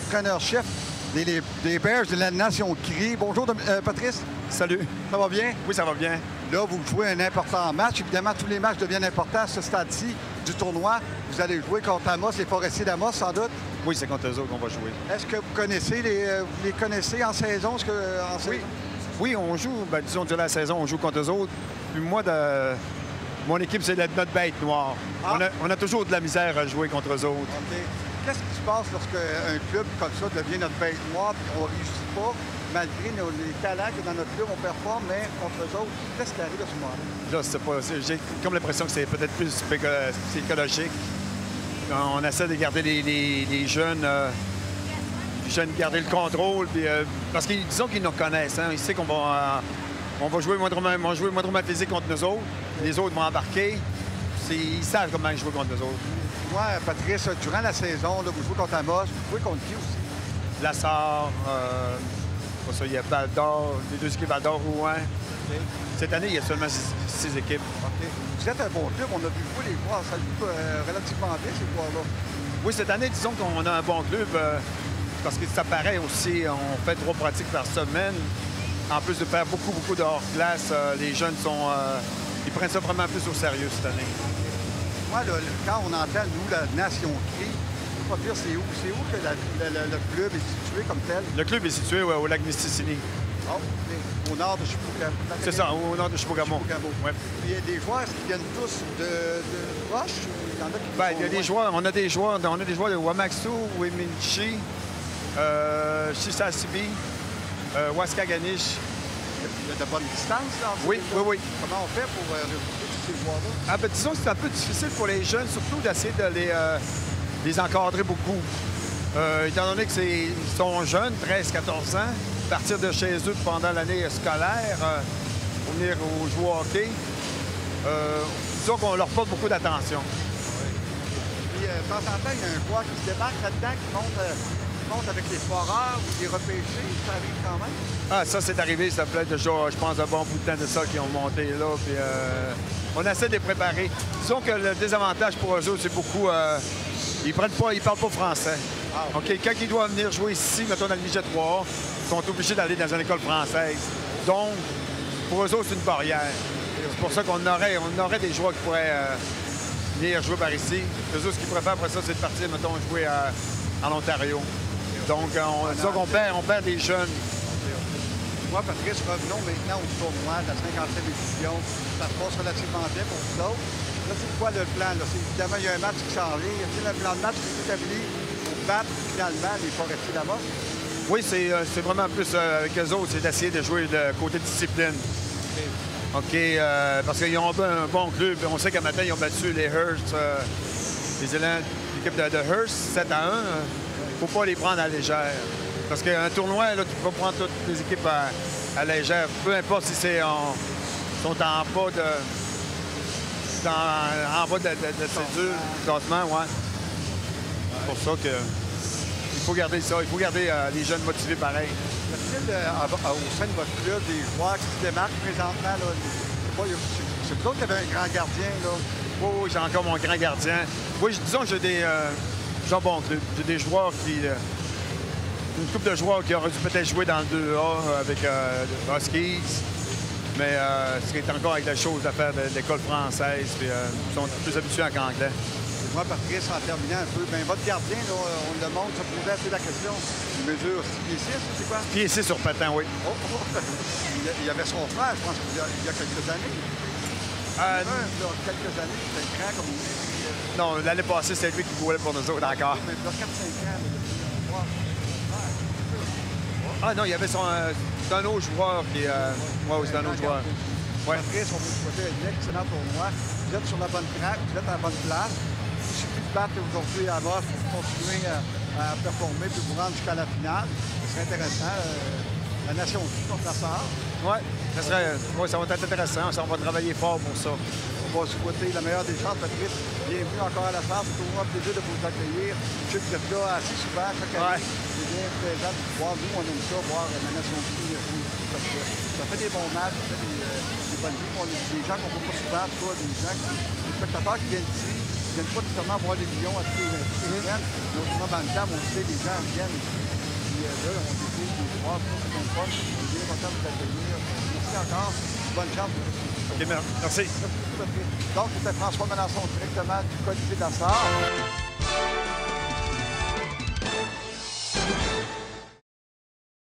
l'entraîneur-chef des Bears de la Nation Cri. Bonjour, Patrice. Salut. Ça va bien? Oui, ça va bien. Là, vous jouez un important match. Évidemment, tous les matchs deviennent importants à ce stade-ci du tournoi. Vous allez jouer contre Amos, les Forestiers d'Amos, sans doute. Oui, c'est contre eux autres qu'on va jouer. Est-ce que vous connaissez vous les connaissez en saison? Oui. Oui, on joue, disons, durant la saison, on joue contre eux autres. Puis moi, mon équipe, c'est notre bête noire. Ah. On a toujours de la misère à jouer contre eux autres. OK. Qu'est-ce qui se passe lorsqu'un club comme ça devient notre bête noire et on ne réussit pas, malgré les talents que dans notre club, on performe, mais contre eux autres? Qu'est-ce qui arrive à ce moment-là? Là, c'est pas. J'ai comme l'impression que c'est peut-être plus psychologique. On essaie de garder les jeunes. Garder le contrôle. Puis, parce qu'ils disons qu'ils nous reconnaissent. Hein. Ils savent qu'on va, on va jouer moindrement physique contre nous autres. Les autres vont embarquer. Ils savent comment jouer contre nous autres. Moi, Patrice, durant la saison, là, vous jouez contre Amos, vous jouez contre qui aussi? Lassard, il y a Val d'Or, les deux équipes Val d'Or, Rouen. Okay. Cette année, il y a seulement six équipes. Okay. Vous êtes un bon club, on a vu vous les voir, ça joue relativement bien ces joueurs-là. Oui, cette année, disons qu'on a un bon club parce que ça paraît aussi, on fait 3 pratiques par semaine. En plus de faire beaucoup de hors-classe, les jeunes ils prennent ça vraiment plus au sérieux cette année. Moi, là, quand on entend, nous, la Nation Cri, je ne peux pas dire c'est où. C'est où que le club est situé comme tel? Le club est situé au lac Mistissini. Oh, okay. Au nord de Chibougamau. C'est ça, au nord de Chibougamau. Ouais. Il y a des joueurs qui viennent tous de proche? Il y en a qui il y a des joueurs, on a des joueurs de Wamaxu, Wiminchi, Chisasibi, Waskaganish. Il y a de bonnes distances, là? Oui. Comment on fait pour recruter tous ces joueurs-là? Disons que c'est un peu difficile pour les jeunes, surtout d'essayer de les encadrer beaucoup. Étant donné qu'ils sont jeunes, 13-14 ans, partir de chez eux pendant l'année scolaire, pour venir jouer au hockey, disons qu'on leur porte beaucoup d'attention. Oui. Puis, de temps en temps, il y a un joueur qui se débarque là-dedans, qui monte avec les foreurs ou des repêchés, ça arrive quand même? Ah, ça, c'est arrivé, ça fait déjà, je pense, un bon bout de temps de ça qui ont monté là. Puis, on essaie de les préparer. Disons que le désavantage pour eux autres, c'est beaucoup... ils parlent pas français. Ah, OK, quand ils doivent venir jouer ici, mettons dans le midget 3, ils sont obligés d'aller dans une école française. Donc, pour eux autres, c'est une barrière. C'est pour ça qu'on aurait des joueurs qui pourraient venir jouer par ici. Eux autres, ce qu'ils préfèrent après ça, c'est de partir, mettons, jouer en Ontario. Donc, on perd des jeunes. Moi, Patrice, revenons maintenant au tournoi de la 50e édition. Ça se passe relativement bien pour vous autres. Là, c'est quoi le plan? Là? Évidemment, il y a un match qui s'en vient. Y a-t-il un plan de match qui est établi pour battre finalement les Forestiers d'Amos? Oui, c'est vraiment plus avec eux autres, c'est d'essayer de jouer le côté discipline. OK, parce qu'ils ont un bon club. On sait qu'à matin, ils ont battu les Hearst, l'équipe de Hearst, 7-1. Il ne faut pas les prendre à la légère. Parce qu'un tournoi, là, tu peux pas prendre toutes les équipes à légère. Peu importe si c'est sont en bas de cédule, classement, ouais. C'est pour ça que il faut garder ça. Il faut garder les jeunes motivés pareil. Y a-t-il au sein de votre club des joueurs qui se démarquent présentement? C'est vous autres qui avez un grand gardien, là? Oui, j'ai encore mon grand gardien. Oui, disons que j'ai un bon club. J'ai des joueurs une couple de joueurs qui auraient dû peut-être jouer dans le 2A avec les Huskies. Mais c'est encore avec la chose à faire de l'école française. Puis ils sont plus habitués en anglais. Moi, Patrice, en terminant un peu, votre gardien, là, on le montre, se posait un peu la question. Il mesure 6 pieds 6, c'est quoi? Pieds 6 sur patin, oui. Oh. Il y avait son frère, je pense, il y a quelques années. Quelques années, c'était grand comme il dit. Non, l'année passée, c'est lui qui jouait pour nous autres encore. Mais il y a 4-5 ans. Ah non, il y avait c'est un autre joueur qui est... c'est un autre joueur. Ouais. Patrice, on peut vous souhaiter un excellent tournoi. Vous êtes sur la bonne track, vous êtes à la bonne place. Il suffit de battre aujourd'hui à Amos pour continuer à performer puis vous rendre jusqu'à la finale. Ce serait intéressant. La Nation contre la Sarre. Oui, ça va être intéressant. On va travailler fort pour ça. On va souhaiter la meilleure des chances, Patrice. Bienvenue encore à la Sarre. C'est toujours un plaisir de vous accueillir. Je sais que vous êtes là assez souvent chaque année. C'est bien plaisant de voir. Nous, on aime ça, voir la Nation parce que ça fait des bons matchs, ça fait des bonnes vies. On a des gens qu'on ne voit pas souvent, des spectateurs qui viennent ici. viennent pas nécessairement voir les lions à tous les semaines. Mais autrement, dans le temps, on sait, les gens viennent. Puis là, on découvre des droits, c'est bien fun. On est bien content de vous accueillir. Merci encore. Bonne chance. OK, merci. Donc, c'était François Melançon, directement du Colisée de la Sarre.